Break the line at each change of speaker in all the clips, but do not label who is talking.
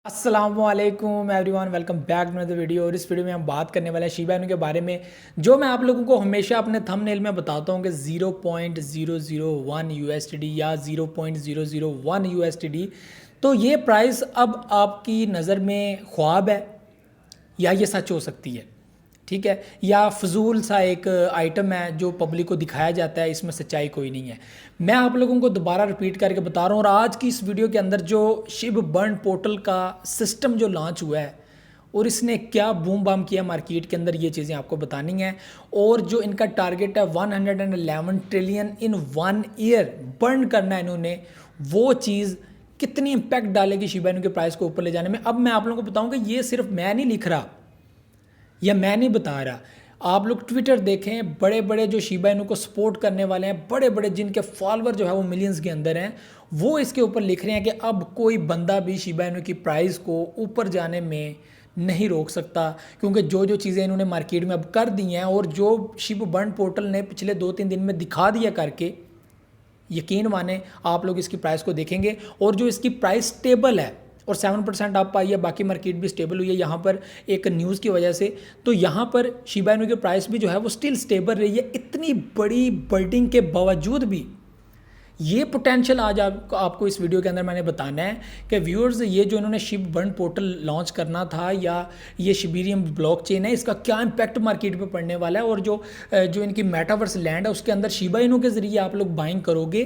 السلام علیکم everyone, welcome back to the video. اور اس ویڈیو میں ہم بات کرنے والے ہیں شیبا اینو کے بارے میں، جو میں آپ لوگوں کو ہمیشہ اپنے تھم نیل میں بتاتا ہوں کہ 0.001 یو ایس ٹی ڈی یا 0.001 یو ایس ٹی ڈی۔ تو یہ پرائس اب آپ کی نظر میں خواب ہے یا یہ سچ ہو سکتی ہے، ٹھیک ہے، یا فضول سا ایک آئٹم ہے جو پبلک کو دکھایا جاتا ہے، اس میں سچائی کوئی نہیں ہے۔ میں آپ لوگوں کو دوبارہ ریپیٹ کر کے بتا رہا ہوں، اور آج کی اس ویڈیو کے اندر جو شب برن پورٹل کا سسٹم جو لانچ ہوا ہے اور اس نے کیا بوم بام کیا مارکیٹ کے اندر، یہ چیزیں آپ کو بتانی ہیں۔ اور جو ان کا ٹارگٹ ہے 111 ٹریلین ان 1 ایئر برن کرنا ہے انہوں نے، وہ چیز کتنی امپیکٹ ڈالے گی شیبا اینو کے پرائس کو اوپر لے جانے میں۔ اب میں آپ لوگوں کو بتاؤں کہ یہ صرف میں نہیں لکھ رہا یا میں نہیں بتا رہا، آپ لوگ ٹویٹر دیکھیں، بڑے بڑے جو شیبا اینو کو سپورٹ کرنے والے ہیں، بڑے بڑے جن کے فالوور جو ہے وہ ملینز کے اندر ہیں، وہ اس کے اوپر لکھ رہے ہیں کہ اب کوئی بندہ بھی شیبا اینو کی پرائز کو اوپر جانے میں نہیں روک سکتا، کیونکہ جو چیزیں انہوں نے مارکیٹ میں اب کر دی ہیں اور جو شب برن پورٹل نے پچھلے 2-3 دن میں دکھا دیا کر کے، یقین مانیں آپ لوگ اس کی پرائس کو دیکھیں گے، اور جو اس کی پرائس سٹیبل ہے اور 7% آپ پائی ہے، باقی مارکیٹ بھی سٹیبل ہوئی ہے یہاں پر ایک نیوز کی وجہ سے، تو یہاں پر شیبا اینو کی پرائس بھی جو ہے وہ سٹل سٹیبل رہی ہے۔ اتنی بڑی بلڈنگ کے باوجود بھی یہ پوٹینشیل آج آپ کو اس ویڈیو کے اندر میں نے بتانا ہے کہ ویورز، یہ جو انہوں نے شب برن پورٹل لانچ کرنا تھا یا یہ شبیریم بلاک چین ہے، اس کا کیا امپیکٹ مارکیٹ پہ پڑنے والا ہے، اور جو ان کی میٹاورس لینڈ ہے اس کے اندر شیبا اینو کے ذریعے آپ لوگ بائنگ کرو گے،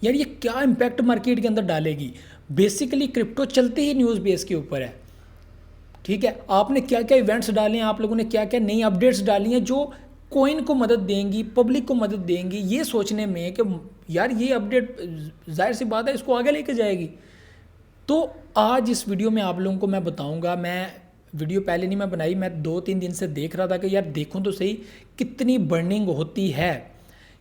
یار یہ کیا امپیکٹ مارکیٹ کے اندر ڈالے گی۔ بیسیکلی کرپٹو چلتی ہی نیوز بیس کے اوپر ہے، ٹھیک ہے، آپ نے کیا کیا ایونٹس ڈالے ہیں، آپ لوگوں نے کیا کیا نئی اپڈیٹس ڈالی ہیں جو کوئن کو مدد دیں گی، پبلک کو مدد دیں گی، یہ سوچنے میں کہ یار یہ اپڈیٹ ظاہر سی بات ہے اس کو آگے لے کے جائے گی۔ تو آج اس ویڈیو میں آپ لوگوں کو میں بتاؤں گا، میں ویڈیو پہلے نہیں میں بنائی، میں 2-3 دن سے دیکھ رہا تھا کہ یار دیکھوں تو صحیح کتنی برننگ ہوتی ہے،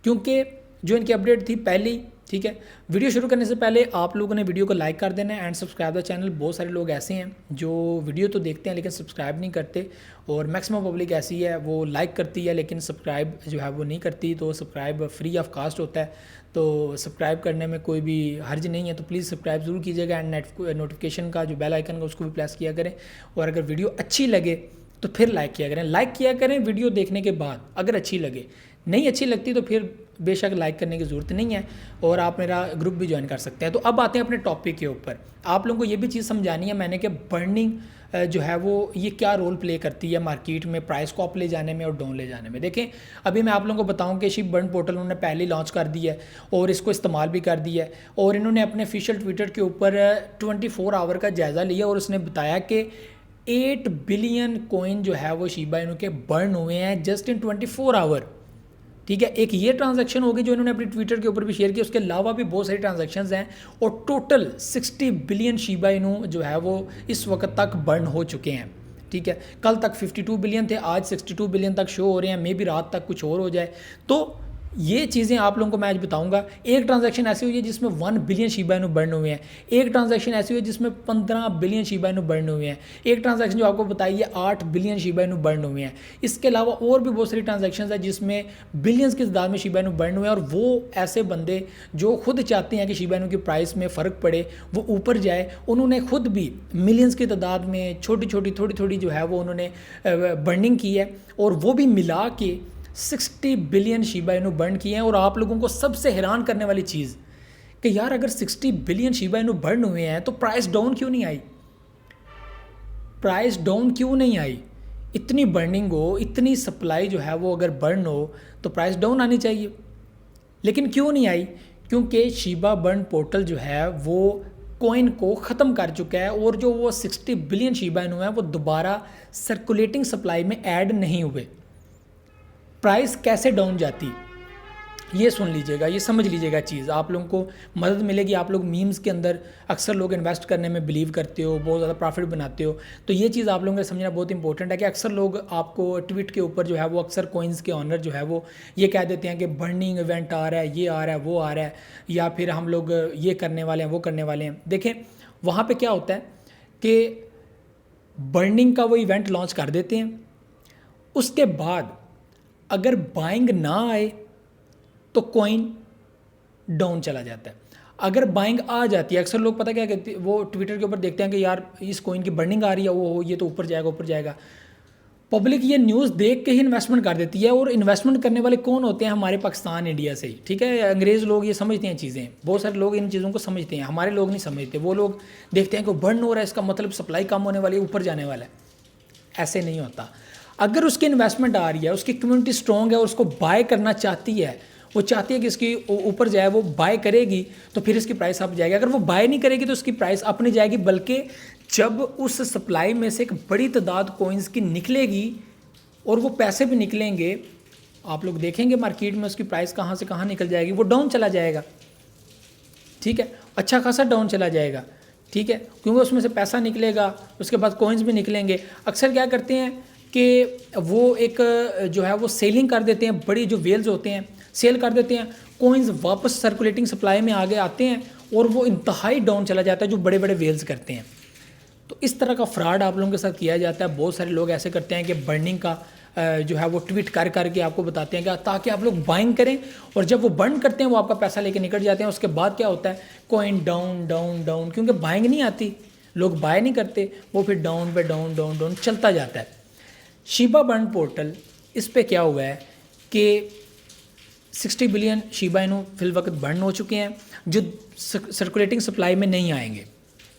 کیونکہ جو ان کی اپڈیٹ تھی پہلی، ٹھیک ہے۔ ویڈیو شروع کرنے سے پہلے آپ لوگوں نے ویڈیو کو لائک کر دینا ہے اینڈ سبسکرائب دا چینل۔ بہت سارے لوگ ایسے ہیں جو ویڈیو تو دیکھتے ہیں لیکن سبسکرائب نہیں کرتے، اور میکسیمم پبلک ایسی ہے وہ لائک کرتی ہے لیکن سبسکرائب جو ہے وہ نہیں کرتی، تو سبسکرائب فری آف کاسٹ ہوتا ہے، تو سبسکرائب کرنے میں کوئی بھی حرج نہیں ہے، تو پلیز سبسکرائب ضرور کیجیے گا، اینڈ نوٹیفیکیشن کا جو بیل آئیکن کا اس کو بھی پریس کیا کریں، اور اگر ویڈیو اچھی لگے تو پھر لائک کیا کریں ویڈیو دیکھنے کے بعد، اگر اچھی لگے، نہیں اچھی لگتی تو پھر بے شک لائک کرنے کی ضرورت نہیں ہے، اور آپ میرا گروپ بھی جوائن کر سکتے ہیں۔ تو اب آتے ہیں اپنے ٹاپک کے اوپر، آپ لوگوں کو یہ بھی چیز سمجھانی ہے میں نے کہ برننگ جو ہے وہ یہ کیا رول پلے کرتی ہے مارکیٹ میں پرائس کو اپ لے جانے میں اور ڈاؤن لے جانے میں۔ دیکھیں ابھی میں آپ لوگوں کو بتاؤں کہ شب برن پورٹل انہوں نے پہلے لانچ کر دی ہے اور اس کو استعمال بھی کر دیا ہے، اور انہوں نے اپنے آفیشیل ٹویٹر کے اوپر 24 آور کا جائزہ لیا اور اس نے بتایا کہ 8 بلین کوئن جو ہے وہ شیبا اینو کے برن ہوئے ہیں جسٹ ان 24 آور، ٹھیک ہے۔ ایک یہ ٹرانزیکشن ہوگی جو انہوں نے اپنی ٹویٹر کے اوپر بھی شیئر کی، اس کے علاوہ بھی بہت ساری ٹرانزیکشنز ہیں، اور ٹوٹل 60 بلین شیبا اینو جو ہے وہ اس وقت تک برن ہو چکے ہیں، ٹھیک ہے۔ کل تک 52 بلین تھے، آج 62 بلین تک شو ہو رہے ہیں، مے بھی رات تک کچھ اور ہو جائے۔ تو یہ چیزیں آپ لوگوں کو میں آج بتاؤں گا۔ ایک ٹرانزیکشن ایسی ہوئی ہے جس میں 1 بلین شیبا اینو برن ہوئے ہیں، ایک ٹرانزیکشن ایسی ہوئی ہے جس میں 15 بلین شیبا اینو برن ہوئے ہیں، ایک ٹرانزیکشن جو آپ کو بتائی ہے 8 بلین شیبا اینو برن ہوئے ہیں۔ اس کے علاوہ اور بھی بہت ساری ٹرانزیکشنز ہیں جس میں بلینز کی تعداد میں شیبا اینو برن ہوئے ہیں، اور وہ ایسے بندے جو خود چاہتے ہیں کہ شیبا اینو کی پرائس میں فرق پڑے، وہ اوپر جائے، انہوں نے خود بھی ملینز کی تعداد میں چھوٹی چھوٹی تھوڑی تھوڑی جو ہے وہ انہوں نے برننگ کی ہے، اور وہ بھی ملا کے 60 بلین شیبا اینو برن کیے ہیں۔ اور آپ لوگوں کو سب سے حیران کرنے والی چیز کہ یار اگر 60 بلین شیبا اینو برن ہوئے ہیں تو پرائس ڈاؤن کیوں نہیں آئی؟ پرائس ڈاؤن کیوں نہیں آئی؟ اتنی برننگ ہو، اتنی سپلائی جو ہے وہ اگر برن ہو تو پرائس ڈاؤن آنی چاہیے، لیکن کیوں نہیں آئی؟ کیونکہ شیبا برن پورٹل جو ہے وہ کوئن کو ختم کر چکا ہے، اور جو وہ 60 بلین شیبا اینو ہیں وہ دوبارہ سرکولیٹنگ سپلائی میں ایڈ نہیں ہوئے۔ پرائس کیسے ڈاؤن جاتی؟ یہ سن لیجئے گا، یہ سمجھ لیجئے گا چیز، آپ لوگوں کو مدد ملے گی۔ آپ لوگ میمز کے اندر اکثر لوگ انویسٹ کرنے میں بلیو کرتے ہو، بہت زیادہ پروفٹ بناتے ہو، تو یہ چیز آپ لوگوں کو سمجھنا بہت امپورٹنٹ ہے کہ اکثر لوگ آپ کو ٹویٹ کے اوپر جو ہے وہ اکثر کوئنز کے آنر جو ہے وہ یہ کہہ دیتے ہیں کہ برننگ ایونٹ آ رہا ہے، یہ آ رہا ہے، وہ آ رہا ہے، یا پھر ہم لوگ یہ کرنے والے ہیں، وہ کرنے والے ہیں۔ دیکھیں وہاں پہ کیا ہوتا ہے کہ برننگ کا وہ ایونٹ لانچ کر دیتے ہیں، اس کے بعد اگر بائنگ نہ آئے تو کوئن ڈاؤن چلا جاتا ہے۔ اگر بائنگ آ جاتی ہے، اکثر لوگ پتہ کیا کہتے ہیں، وہ ٹویٹر کے اوپر دیکھتے ہیں کہ یار اس کوئن کی برننگ آ رہی ہے، وہ یہ تو اوپر جائے گا. پبلک یہ نیوز دیکھ کے ہی انویسٹمنٹ کر دیتی ہے. اور انویسٹمنٹ کرنے والے کون ہوتے ہیں؟ ہمارے پاکستان انڈیا سے ہی. ٹھیک ہے، انگریز لوگ یہ سمجھتے ہیں چیزیں، بہت سارے لوگ ان چیزوں کو سمجھتے ہیں، ہمارے لوگ نہیں سمجھتے. وہ لوگ دیکھتے ہیں کہ برن ہو رہا ہے، اس کا مطلب سپلائی کم ہونے والی ہے، اوپر جانے والا ہے. ایسے نہیں ہوتا. اگر اس کی انویسٹمنٹ آ رہی ہے، اس کی کمیونٹی اسٹرانگ ہے اور اس کو بائی کرنا چاہتی ہے، وہ چاہتی ہے کہ اس کی اوپر جائے، وہ بائی کرے گی تو پھر اس کی پرائس اپ جائے گی. اگر وہ بائی نہیں کرے گی تو اس کی پرائس اپ نہیں جائے گی، بلکہ جب اس سپلائی میں سے ایک بڑی تعداد کوئنز کی نکلے گی اور وہ پیسے بھی نکلیں گے، آپ لوگ دیکھیں گے مارکیٹ میں اس کی پرائس کہاں سے کہاں نکل جائے گی، وہ ڈاؤن چلا جائے گا. ٹھیک ہے، اچھا خاصا ڈاؤن چلا جائے گا. ٹھیک ہے، کیونکہ اس میں سے پیسہ نکلے گا، اس کے بعد کوئنز بھی نکلیں گے. اکثر کیا کرتے ہیں کہ وہ ایک جو ہے وہ سیلنگ کر دیتے ہیں، بڑی جو ویلز ہوتے ہیں سیل کر دیتے ہیں، کوئنز واپس سرکولیٹنگ سپلائی میں آگے آتے ہیں اور وہ انتہائی ڈاؤن چلا جاتا ہے جو بڑے بڑے ویلز کرتے ہیں. تو اس طرح کا فراڈ آپ لوگوں کے ساتھ کیا جاتا ہے. بہت سارے لوگ ایسے کرتے ہیں کہ برننگ کا جو ہے وہ ٹویٹ کر کے آپ کو بتاتے ہیں کہ تاکہ آپ لوگ بائنگ کریں، اور جب وہ برن کرتے ہیں وہ آپ کا پیسہ لے کے نکل جاتے ہیں. اس کے بعد کیا ہوتا ہے؟ کوئن ڈاؤن ڈاؤن ڈاؤن، کیونکہ بائنگ نہیں آتی، لوگ بائی نہیں کرتے، وہ پھر ڈاؤن پہ ڈاؤن ڈاؤن ڈاؤن چلتا جاتا ہے. شیبا برن پورٹل، اس پہ کیا ہوا ہے کہ 60 بلین شیبا انو فی الوقت برن ہو چکے ہیں جو سرکولیٹنگ سپلائی میں نہیں آئیں گے.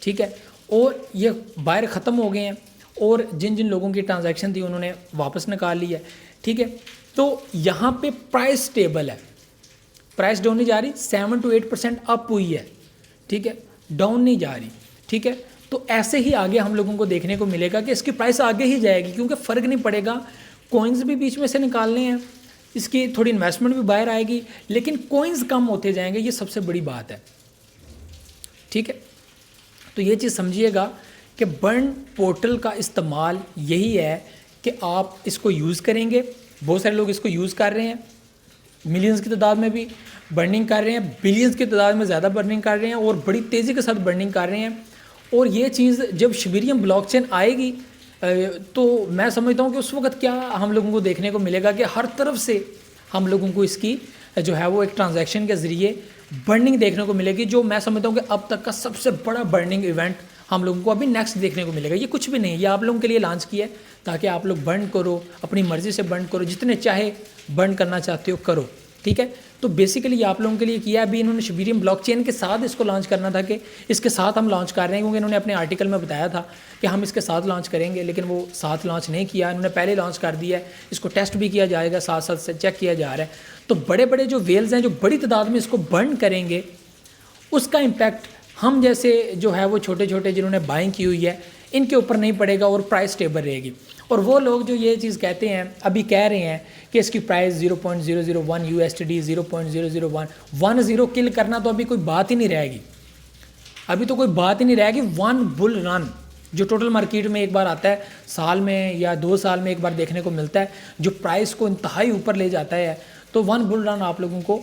ٹھیک ہے، اور یہ باہر ختم ہو گئے ہیں، اور جن جن لوگوں کی ٹرانزیکشن تھی انہوں نے واپس نکال لی ہے. ٹھیک ہے، تو یہاں پہ پرائس سٹیبل ہے، پرائس ڈاؤن نہیں جا رہی، 7 to 8% اپ ہوئی ہے. ٹھیک ہے، ڈاؤن نہیں جا رہی. ٹھیک ہے، تو ایسے ہی آگے ہم لوگوں کو دیکھنے کو ملے گا کہ اس کی پرائس آگے ہی جائے گی، کیونکہ فرق نہیں پڑے گا. کوئنز بھی بیچ میں سے نکالنے ہیں، اس کی تھوڑی انویسٹمنٹ بھی باہر آئے گی، لیکن کوئنز کم ہوتے جائیں گے. یہ سب سے بڑی بات ہے. ٹھیک ہے، تو یہ چیز سمجھیے گا کہ برن پورٹل کا استعمال یہی ہے کہ آپ اس کو یوز کریں گے. بہت سارے لوگ اس کو یوز کر رہے ہیں، ملینز کی تعداد میں بھی برننگ کر رہے ہیں، بلینز کی تعداد میں زیادہ برننگ کر رہے ہیں، اور بڑی تیزی کے ساتھ برننگ کر رہے ہیں. اور یہ چیز جب شبیریم بلاک چین آئے گی تو میں سمجھتا ہوں کہ اس وقت کیا ہم لوگوں کو دیکھنے کو ملے گا کہ ہر طرف سے ہم لوگوں کو اس کی جو ہے وہ ایک ٹرانزیکشن کے ذریعے برننگ دیکھنے کو ملے گی، جو میں سمجھتا ہوں کہ اب تک کا سب سے بڑا برننگ ایونٹ ہم لوگوں کو ابھی نیکسٹ دیکھنے کو ملے گا. یہ کچھ بھی نہیں، یہ آپ لوگوں کے لیے لانچ کیا ہے تاکہ آپ لوگ برن کرو، اپنی مرضی سے برن کرو، جتنے چاہے برن کرنا چاہتے ہو کرو. ٹھیک ہے، تو بیسیکلی یہ آپ لوگوں کے لیے کیا ہے. ابھی انہوں نے شبیریم بلاک چین کے ساتھ اس کو لانچ کرنا تھا کہ اس کے ساتھ ہم لانچ کر رہے ہیں، کیونکہ انہوں نے اپنے آرٹیکل میں بتایا تھا کہ ہم اس کے ساتھ لانچ کریں گے، لیکن وہ ساتھ لانچ نہیں کیا، انہوں نے پہلے لانچ کر دیا ہے. اس کو ٹیسٹ بھی کیا جائے گا، ساتھ ساتھ سے چیک کیا جا رہا ہے. تو بڑے بڑے جو ویلز ہیں جو بڑی تعداد میں اس کو برن کریں گے، اس کا امپیکٹ ہم جیسے جو ہے وہ چھوٹے چھوٹے جنہوں نے بائنگ کی ہوئی ہے ان کے اوپر نہیں پڑے گا، اور پرائس سٹیبل رہے گی. اور وہ لوگ جو یہ چیز کہتے ہیں، ابھی کہہ رہے ہیں کہ اس کی پرائس 0.001 USD 0.001 10 کل کرنا، تو ابھی کوئی بات ہی نہیں رہے گی. ابھی تو کوئی بات ہی نہیں رہے گی. 1 بل رن جو ٹوٹل مارکیٹ میں ایک بار آتا ہے، سال میں یا 2 سال میں ایک بار دیکھنے کو ملتا ہے، جو پرائس کو انتہائی اوپر لے جاتا ہے، تو 1 بل رن آپ لوگوں کو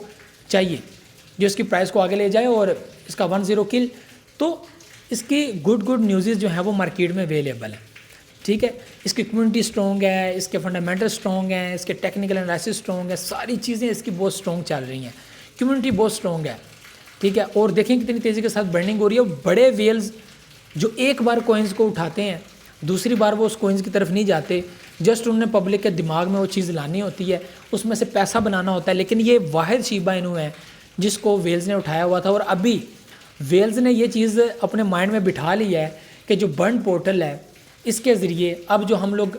چاہیے جو اس کی پرائس کو آگے لے جائے اور اس کا 10 کل. تو اس کی گڈ نیوزز جو ہیں وہ مارکیٹ میں اویلیبل ہیں. ٹھیک ہے، اس کی کمیونٹی اسٹرانگ ہے، اس کے فنڈامنٹل اسٹرانگ ہیں، اس کے ٹیکنیکل انالائسس اسٹرانگ ہے، ساری چیزیں اس کی بہت اسٹرانگ چل رہی ہیں، کمیونٹی بہت اسٹرانگ ہے. ٹھیک ہے، اور دیکھیں کتنی تیزی کے ساتھ برننگ ہو رہی ہے. بڑے ویلز جو ایک بار کوئنز کو اٹھاتے ہیں، دوسری بار وہ اس کوئنز کی طرف نہیں جاتے، جسٹ انہوں نے پبلک کے دماغ میں وہ چیز لانی ہوتی ہے، اس میں سے پیسہ بنانا ہوتا ہے. لیکن یہ واحد شیبا انو ہے جس کو ویلز نے اٹھایا ہوا تھا، اور ابھی ویلز نے یہ چیز اپنے مائنڈ میں بٹھا لی ہے کہ جو برن پورٹل ہے اس کے ذریعے اب جو ہم لوگ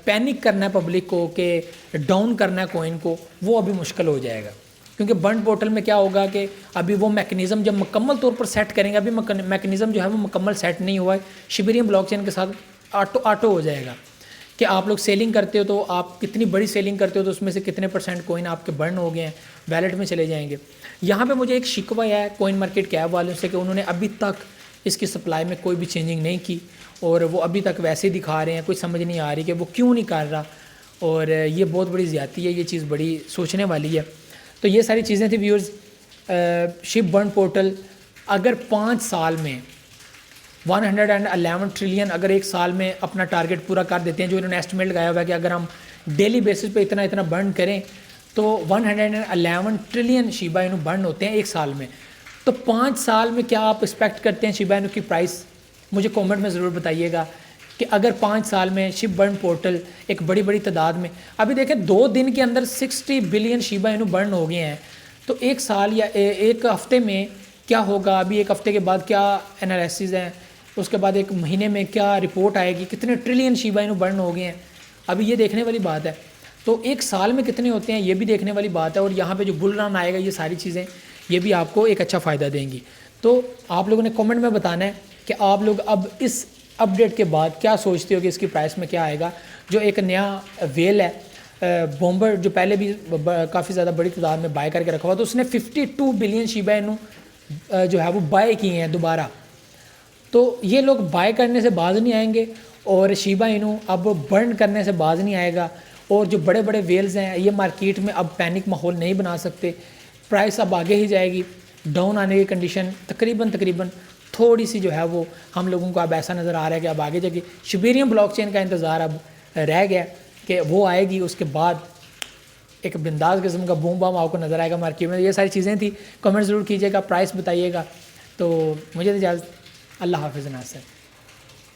پینک کرنا ہے پبلک کو کہ ڈاؤن کرنا ہے کوئن کو، وہ ابھی مشکل ہو جائے گا. کیونکہ برن پورٹل میں کیا ہوگا کہ ابھی وہ میکنزم جب مکمل طور پر سیٹ کریں گے، ابھی میکنزم جو ہے وہ مکمل سیٹ نہیں ہوا ہے. شبیریم بلاک چین کے ساتھ آٹو ہو جائے گا کہ آپ لوگ سیلنگ کرتے ہو تو آپ کتنی بڑی سیلنگ کرتے ہو تو اس میں سے کتنے % کوئن آپ کے برن ہو گئے ہیں، ویلٹ میں چلے جائیں گے. یہاں پہ مجھے ایک شکوہ ہے کوئن مارکیٹ کیپ والوں سے کہ انہوں نے ابھی تک اس کی سپلائی میں کوئی بھی چینجنگ نہیں کی، اور وہ ابھی تک ویسے ہی دکھا رہے ہیں. کوئی سمجھ نہیں آ رہی کہ وہ کیوں نہیں کر رہا، اور یہ بہت بڑی زیادتی ہے. یہ چیز بڑی سوچنے والی ہے. تو یہ ساری چیزیں تھیں ویورز. شپ برن پورٹل اگر 5 سال میں 111 ٹریلین اگر ایک سال میں اپنا ٹارگٹ پورا کر دیتے ہیں، جو انہوں نے ایسٹیمیٹ لگایا ہوا ہے کہ اگر ہم ڈیلی بیسس پہ اتنا برن کریں تو 111 ٹریلین شیبا انو برن ہوتے ہیں ایک سال میں. تو 5 سال میں کیا آپ ایکسپیکٹ کرتے ہیں شیبا اینو کی پرائس؟ مجھے کومنٹ میں ضرور بتائیے گا کہ اگر 5 سال میں شپ برن پورٹل ایک بڑی تعداد میں، ابھی دیکھیں 2 دن کے اندر 60 بلین شیبا اینو برن ہو گئے ہیں، تو 1 سال یا 1 ہفتے میں کیا ہوگا؟ ابھی 1 ہفتے کے بعد کیا انالیسز ہیں، اس کے بعد 1 مہینے میں کیا رپورٹ آئے گی، کتنے ٹریلین شیبا اینو برن ہو گئے ہیں، ابھی یہ دیکھنے والی بات ہے۔ تو 1 سال میں کتنے ہوتے ہیں یہ بھی دیکھنے والی بات ہے، اور یہاں پہ جو بل رن آئے گا یہ ساری چیزیں یہ بھی آپ کو ایک اچھا فائدہ دیں گی۔ تو آپ لوگوں نے کمنٹ میں بتانا ہے کہ آپ لوگ اب اس اپڈیٹ کے بعد کیا سوچتے ہو کہ اس کی پرائس میں کیا آئے گا۔ جو ایک نیا ویل ہے بومبر، جو پہلے بھی کافی زیادہ بڑی تعداد میں بائی کر کے رکھا ہوا، تو اس نے 52 بلین شیبا اینو جو ہے وہ بائی کیے ہیں دوبارہ۔ تو یہ لوگ بائی کرنے سے باز نہیں آئیں گے، اور شیبا اینو اب برن کرنے سے باز نہیں آئے گا، اور جو بڑے ویلز ہیں یہ مارکیٹ میں اب پینک ماحول نہیں بنا سکتے۔ پرائس اب آگے ہی جائے گی، ڈاؤن آنے کی کنڈیشن تقریباً تھوڑی سی جو ہے وہ ہم لوگوں کو اب ایسا نظر آ رہا ہے کہ اب آگے جا کے شبیریم بلاک چین کا انتظار اب رہ گیا کہ وہ آئے گی، اس کے بعد ایک بنداز قسم کا بوم بام آپ کو نظر آئے گا مارکیٹ میں۔ یہ ساری چیزیں تھیں، کمنٹ ضرور کیجیے گا، پرائس بتائیے گا۔ تو مجھے اجازت، اللہ حافظ ناصر۔